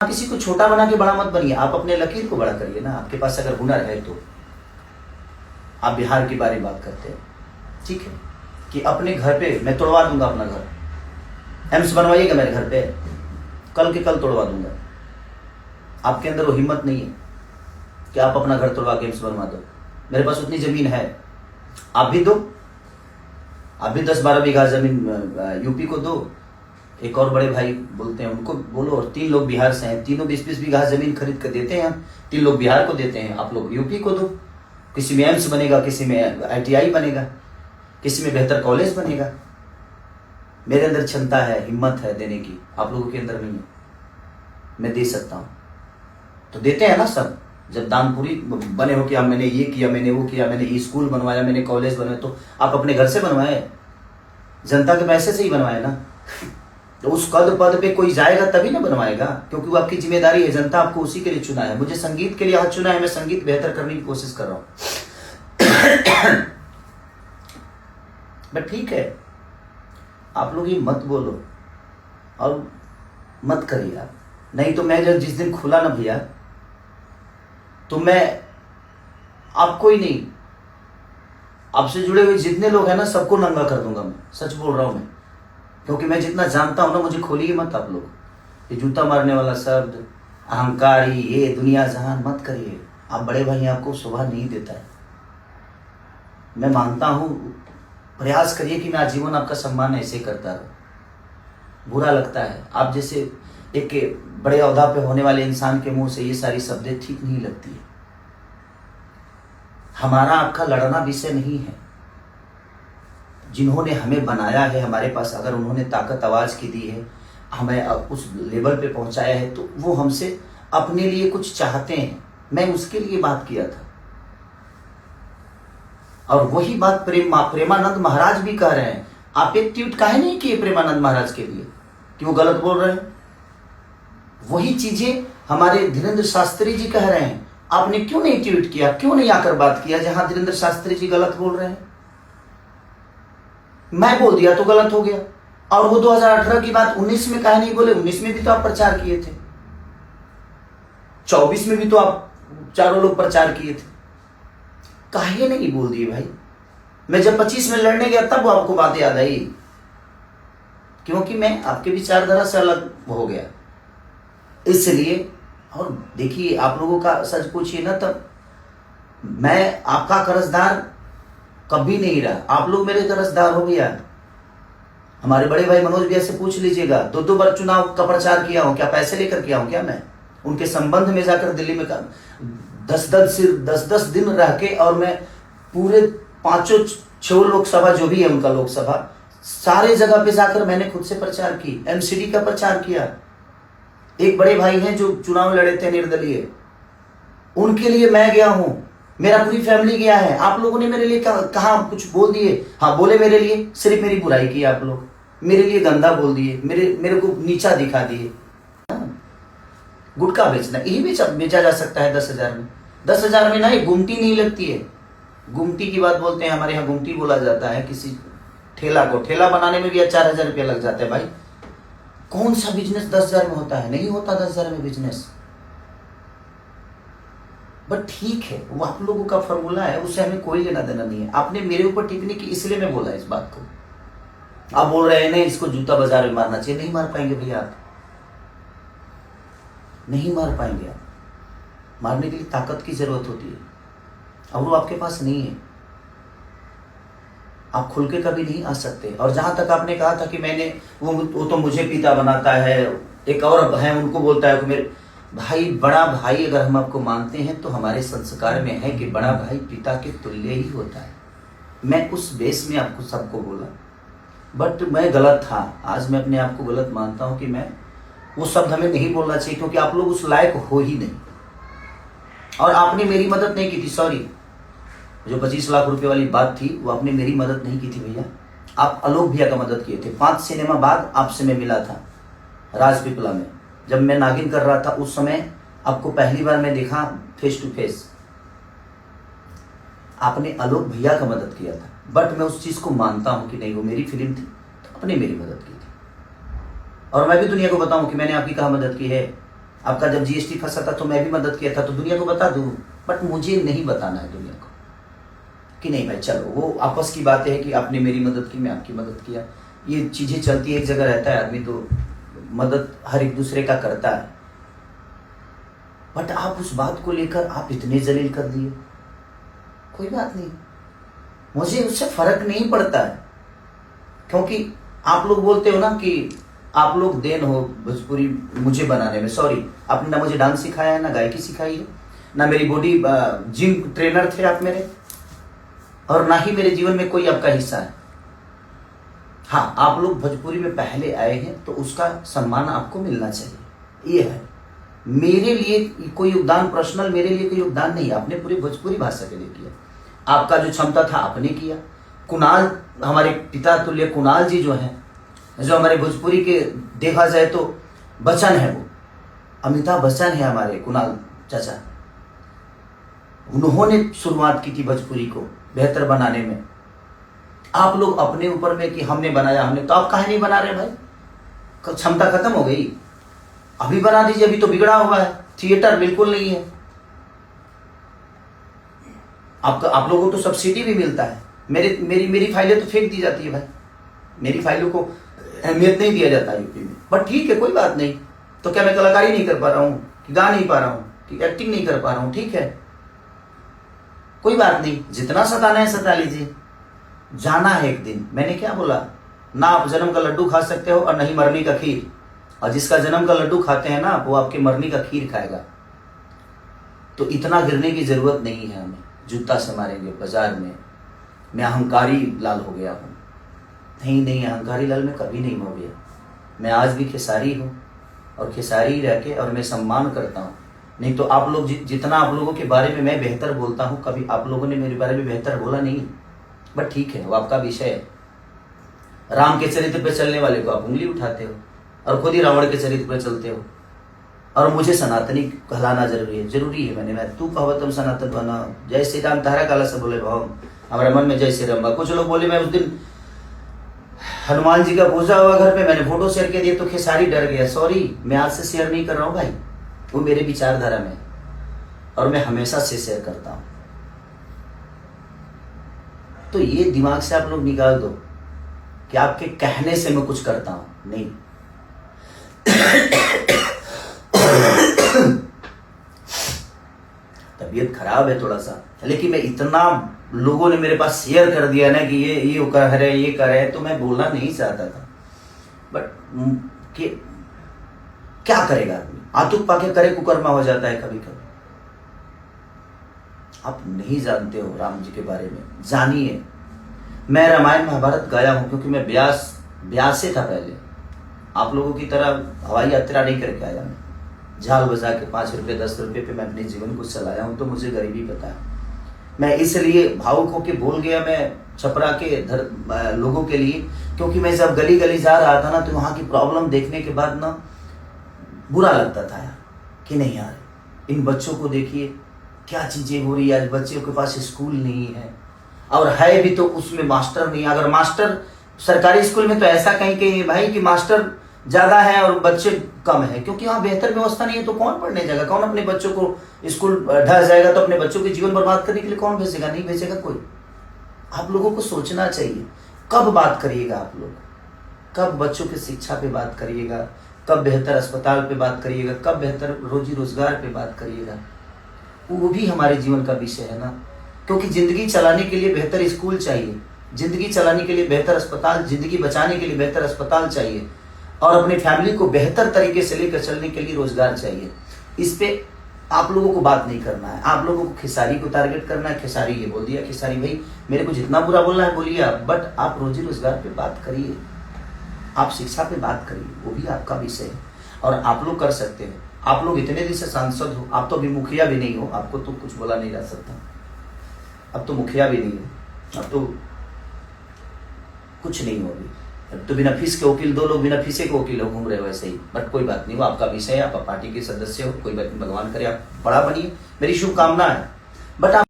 किसी को छोटा बना के बड़ा मत बनिए, आप अपने लकीर को बड़ा करिए ना। आपके पास अगर हुनर है तो आप बिहार के बारे में बात करते हैं, ठीक है, कि अपने घर पे मैं तोड़वा दूंगा अपना घर, एम्स बनवाइएगा मेरे घर पे, कल के कल तोड़वा दूंगा। आपके अंदर वो हिम्मत नहीं है कि आप अपना घर तोड़वा के एम्स बनवा दो। मेरे पास उतनी जमीन है, आप भी दो, आप भी 10-12 बीघा जमीन यूपी को दो। एक और बड़े भाई बोलते हैं, उनको बोलो। और 3 लोग बिहार से हैं, तीनों 20-20 बीघा जमीन खरीद कर देते हैं। 3 लोग बिहार को देते हैं, आप लोग यूपी को दो। किसी में एम्स बनेगा, किसी में ITI बनेगा, किसी में बेहतर कॉलेज बनेगा। मेरे अंदर क्षमता है, हिम्मत है देने की, आप लोगों के अंदर नहीं है। मैं दे सकता हूं तो देते हैं ना सब। जब दानपुरी बने हो कि मैंने ये किया, मैंने वो किया, मैंने स्कूल बनवाया, मैंने कॉलेज बनवाया, तो आप अपने घर से बनवाए, जनता के पैसे से ही बनवाए ना। तो उस पद पे कोई जाएगा तभी ना बनवाएगा, क्योंकि वो आपकी जिम्मेदारी है। जनता आपको उसी के लिए चुना है। मुझे संगीत के लिए आज चुना है, मैं संगीत बेहतर करने की कोशिश कर रहा हूं। बट ठीक है, आप लोग ये मत बोलो और मत करिए आप। नहीं तो मैं जब जिस दिन खुला ना भैया, तो मैं आपको ही नहीं, आपसे जुड़े हुए जितने लोग हैं ना, सबको नंगा कर दूंगा। मैं सच बोल रहा हूं मैं, क्योंकि मैं जितना जानता हूं ना, मुझे खोलिए मत आप लोग। ये जूता मारने वाला शब्द, अहंकारी, ये दुनिया जहान मत करिए। आप बड़े भाई, आपको शोभा नहीं देता है। मैं मानता हूं, प्रयास करिए कि मैं आजीवन आपका सम्मान ऐसे करता रहूं। बुरा लगता है, आप जैसे एक बड़े ओहदा पे होने वाले इंसान के मुंह से ये सारी शब्दें ठीक नहीं लगती है। हमारा आपका लड़ना विषय नहीं है। जिन्होंने हमें बनाया है, हमारे पास अगर उन्होंने ताकत आवाज की दी है, हमें उस लेवल पे पहुंचाया है, तो वो हमसे अपने लिए कुछ चाहते हैं। मैं उसके लिए बात किया था, और वही बात प्रेमानंद महाराज भी कह रहे हैं। आप एक ट्वीट काहे नहीं किए प्रेमानंद महाराज के लिए कि वो गलत बोल रहे हैं? वही चीजें हमारे धीरेन्द्र शास्त्री जी कह रहे हैं। आपने क्यों नहीं ट्वीट किया, क्यों नहीं आकर बात किया जहां धीरेन्द्र शास्त्री जी गलत बोल रहे हैं? मैं बोल दिया तो गलत हो गया। और वो 2018 की बात 19 में काहे नहीं बोले? 19 में भी तो आप प्रचार किए थे, 24 में भी तो आप चारों लोग प्रचार किए थे। काहे नहीं बोल दिए भाई? मैं जब 25 में लड़ने गया तब आपको बात याद आई, क्योंकि मैं आपके विचारधारा से अलग हो गया इसलिए। और देखिए, आप लोगों का सच पूछिए ना, तब मैं आपका कर्जदार कभी नहीं रहा। आप लोग मेरे कर्जदार हो भैया। हमारे बड़े भाई मनोज भैया से पूछ लीजिएगा, 2 बार चुनाव का प्रचार किया हूं क्या? पैसे लेकर किया हूं क्या? मैं उनके संबंध में जाकर दिल्ली में 10-10 दिन रह के, और मैं पूरे 5-6 लोकसभा जो भी है उनका लोकसभा, सारे जगह पे जाकर मैंने खुद से प्रचार की, MCD का प्रचार किया। एक बड़े भाई हैं जो चुनाव लड़े थे निर्दलीय, उनके लिए मैं गया हूं, मेरा पूरी फैमिली गया है। आप लोगों ने मेरे लिए कहा कुछ बोल दिए? हाँ बोले, मेरे लिए सिर्फ मेरी बुराई की आप लोग, मेरे लिए गंदा बोल दिए, मेरे को नीचा दिखा दिए। गुटखा बेचना, यही बेचा जा सकता है 10,000 में। 10,000 में ना, ये गुमटी नहीं लगती है। गुमटी की बात बोलते हैं, हमारे यहाँ गुमटी बोला जाता है किसी ठेला को। ठेला बनाने में भी 4,000 रुपया लग जाता है भाई। कौन सा बिजनेस 10,000 में होता है? नहीं होता 10,000 में बिजनेस। बट ठीक है, वो आप लोगों का फॉर्मूला है, उससे हमें कोई लेना देना नहीं है। आपने मेरे ऊपर टिप्पणी की, इसलिए मैं बोला इस बात को। आप बोल रहे हैं नहीं, इसको जूता बाजार में मारना चाहिए। नहीं मार पाएंगे भैया, आप नहीं मार पाएंगे। आप मारने के लिए ताकत की जरूरत होती है, और वो आपके पास नहीं है। आप खुल के कभी नहीं आ सकते। और जहां तक आपने कहा था कि मैंने वो तो मुझे पिता बनाता है, एक और है उनको बोलता है कि मेरे भाई, बड़ा भाई अगर हम आपको मानते हैं तो हमारे संस्कार में है कि बड़ा भाई पिता के तुल्य ही होता है। मैं उस बेस में आपको सबको बोला, बट मैं गलत था। आज मैं अपने आप को गलत मानता हूं कि मैं वो शब्द हमें नहीं बोलना चाहिए, क्योंकि आप लोग उस लायक हो ही नहीं। और आपने मेरी मदद नहीं की थी, सॉरी। जो 25 लाख रुपए वाली बात थी, वो आपने मेरी मदद नहीं की थी भैया। आप आलोक भैया का मदद किए थे। 5 सिनेमा बाद आपसे मैं मिला था राजपीपला में, जब मैं नागिन कर रहा था। उस समय आपको पहली बार मैं देखा फेस टू फेस। आपने आलोक भैया का मदद किया था, बट मैं उस चीज को मानता हूं कि नहीं, वो मेरी फिल्म थी, तो आपने मेरी मदद की थी। और मैं भी दुनिया को बताऊं कि मैंने आपकी कहाँ मदद की है। आपका जब जीएसटी फंसा था तो मैं भी मदद किया था, तो दुनिया को बता दूं, बट मुझे नहीं बताना है दुनिया को कि नहीं भाई चलो, वो आपस की बातें है कि आपने मेरी मदद की, मैं आपकी मदद किया, ये चीजें चलती है, एक जगह रहता है आदमी तो मदद हर एक दूसरे का करता है। बट आप उस बात को लेकर आप इतने जलील कर दिए, कोई बात नहीं, मुझे उससे फर्क नहीं पड़ता है, क्योंकि आप लोग बोलते हो ना कि आप लोग देन हो भोजपुरी मुझे बनाने में। सॉरी, आपने ना मुझे डांस सिखाया है, ना गायकी सिखाई है, ना मेरी बॉडी जिम ट्रेनर थे आप मेरे, और ना ही मेरे जीवन में कोई आपका हिस्सा है। हाँ, आप लोग भोजपुरी में पहले आए हैं तो उसका सम्मान आपको मिलना चाहिए, ये है। मेरे लिए कोई योगदान पर्सनल, मेरे लिए कोई योगदान नहीं, आपने पूरी भोजपुरी भाषा के लिए किया, आपका जो क्षमता था आपने किया। कुणाल, हमारे पिता तुल्य कुणाल जी जो हैं, जो हमारे भोजपुरी के देखा जाए तो बच्चन है, वो अमिताभ बच्चन है हमारे कुणाल चाचा, उन्होंने शुरुआत की थी भोजपुरी को बेहतर बनाने में। आप लोग अपने ऊपर में कि हमने बनाया, हमने, तो आप काहे नहीं बना रहे भाई? क्षमता खत्म हो गई, अभी बना दीजिए, अभी तो बिगड़ा हुआ है, थिएटर बिल्कुल नहीं है। आप लोगों को तो सब्सिडी भी मिलता है, मेरी फाइलें तो फेंक दी जाती है भाई, मेरी फाइलों को अहमियत नहीं दिया जाता यूपी में। बट ठीक है, कोई बात नहीं, तो क्या मैं कलाकारी नहीं कर पा रहा हूँ, कि गा नहीं पा रहा हूँ, कि एक्टिंग नहीं कर पा रहा हूँ? ठीक है, कोई बात नहीं, जितना सताना है सता लीजिए, जाना है एक दिन। मैंने क्या बोला? ना आप जन्म का लड्डू खा सकते हो और नहीं मरनी का खीर, और जिसका जन्म का लड्डू खाते हैं ना वो आपके मरनी का खीर खाएगा। तो इतना गिरने की जरूरत नहीं है हमें, जूता से मारेंगे बाजार में। मैं अहंकारी लाल हो गया हूँ? नहीं, अहंकारी लाल मैं कभी नहीं हो गया, मैं आज भी खेसारी हूँ, और खेसारी रह के और मैं सम्मान करता हूँ। नहीं तो आप लोग जितना आप लोगों के बारे में मैं बेहतर बोलता हूँ, कभी आप लोगों ने मेरे बारे में बेहतर बोला नहीं। बट ठीक है, वो आपका विषय है। राम के चरित्र पे चलने वाले को आप उंगली उठाते हो, और खुद ही रावण के चरित्र पे चलते हो, और मुझे सनातनी कहलाना जरूरी है। मैं तू कहो तुम सनातन बना, जय श्री राम तारा काला से बोले भाव, हमारे मन में जय श्री राम। कुछ लोग बोले मैं उस दिन हनुमान जी का पूजा हुआ घर पे, मैंने फोटो शेयर कर दिया तो खेसारी डर गया। सॉरी, मैं आज से शेयर नहीं कर रहा हूँ भाई, वो मेरे विचारधारा में, और मैं हमेशा से शेयर करता हूं। तो ये दिमाग से आप लोग निकाल दो कि आपके कहने से मैं कुछ करता हूं, नहीं। तबीयत खराब है थोड़ा सा, लेकिन मैं इतना लोगों ने मेरे पास शेयर कर दिया ना कि ये कर रहे, ये कर रहे, तो मैं बोलना नहीं चाहता था। बट क्या करेगा आदमी, आतुक पाके करे कुकर्मा हो जाता है कभी कभी। आप नहीं जानते हो राम जी के बारे में, जानिए। मैं रामायण महाभारत गाया हूं क्योंकि मैं ब्यास से था पहले, आप लोगों की तरह हवाई यात्रा नहीं करके आया। मैं झाल बजा के 5 रुपए 10 रुपए पे मैं अपने जीवन को चलाया हूं, तो मुझे गरीबी पता है। मैं इसलिए भावुक होके बोल गया मैं छपरा के लोगों के लिए, क्योंकि मैं जब गली गली जा रहा था ना, तो वहां की प्रॉब्लम देखने के बाद ना बुरा लगता था यार, कि नहीं यार, इन बच्चों को देखिए क्या चीजें हो रही है। आज बच्चों के पास स्कूल नहीं है, और है भी तो उसमें मास्टर नहीं। अगर मास्टर सरकारी स्कूल में तो ऐसा कहीं भाई कि मास्टर ज्यादा है और बच्चे कम है, क्योंकि वहां बेहतर व्यवस्था नहीं है। तो कौन पढ़ने जाएगा, कौन अपने बच्चों को स्कूल ढह जाएगा तो अपने बच्चों के जीवन बर्बाद करने के लिए कौन भेजेगा? नहीं भेजेगा कोई। आप लोगों को सोचना चाहिए, कब बात करिएगा आप लोग, कब बच्चों की शिक्षा पे बात करिएगा, कब बेहतर अस्पताल पे बात करिएगा, कब बेहतर रोजी रोजगार पे बात करिएगा। वो भी हमारे जीवन का विषय है ना, क्योंकि जिंदगी चलाने के लिए बेहतर स्कूल चाहिए, जिंदगी चलाने के लिए बेहतर अस्पताल, जिंदगी बचाने के लिए बेहतर अस्पताल चाहिए, और अपनी फैमिली को बेहतर तरीके से लेकर चलने के लिए रोजगार चाहिए। इस पे आप लोगों को बात नहीं करना है, आप लोगों को खेसारी को टारगेट करना है। खेसारी ये बोल दिया, खेसारी भाई मेरे को जितना बुरा बोलना है बोलिए आप, बट आप रोजी रोजगार पे बात करिए, आप शिक्षा पे बात करिए, वो भी आपका विषय है और आप लोग कर सकते हैं। आप लोग इतने दिन से सांसद हो, आप तो अभी मुखिया भी नहीं हो, आपको तो कुछ बोला नहीं जा सकता। अब तो मुखिया भी नहीं हो, अब तो कुछ नहीं हो अभी, अब तो बिना फीस के वकील, 2 लोग बिना फीसे के वकील हो घूम रहे हो ऐसे ही। बट कोई बात नहीं, वो आपका विषय है, आप पार्टी के सदस्य हो, कोई बात नहीं, भगवान करे आप बड़ा बनिए, मेरी शुभकामना है। बट